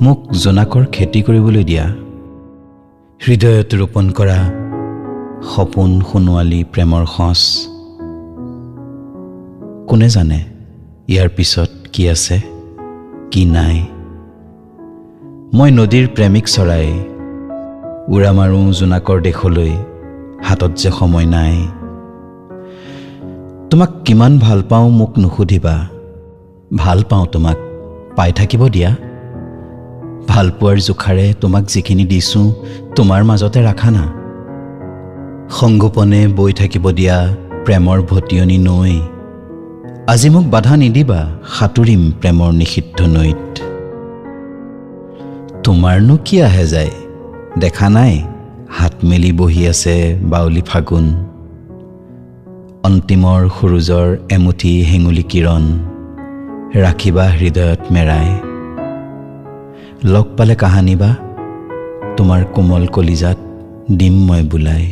মোক জোনাকৰ খেতি কৰিবলৈ দিয়া হৃদয়ত ৰোপণ কৰা সপোন সোণোৱালী প্ৰেমৰ সঁচ কোনে জানে ইয়াৰ পিছত কি আছে কি নাই মই নদীৰ প্ৰেমিক চৰাই উৰা মাৰো জোনাকৰ দেশলৈ হাতত যে সময় নাই তোমাক কিমান ভাল পাওঁ মোক নুসুধিবা ভাল পাওঁ তোমাক পাই থাকিব দিয়া ভাল পোৱাৰ জোখাৰে তোমাক যিখিনি দিছোঁ তোমাৰ মাজতে ৰাখা না সংগোপনে বৈ থাকিব দিয়া প্ৰেমৰ ভটিয়নি নৈ আজি মোক বাধা নিদিবা সাঁতুৰিম প্ৰেমৰ নিষিদ্ধ নৈত তোমাৰনো কি আহে যায় দেখা নাই হাত মেলি বহি আছে বাউলী ফাগুন অন্তিমৰ সূৰুজৰ এমুঠি হেঙুলি কিৰণ ৰাখিবা হৃদয়ত মেৰাই লগ পালে কাহানিবা তোমাৰ কোমল কলিজাত দিম মই বুলাই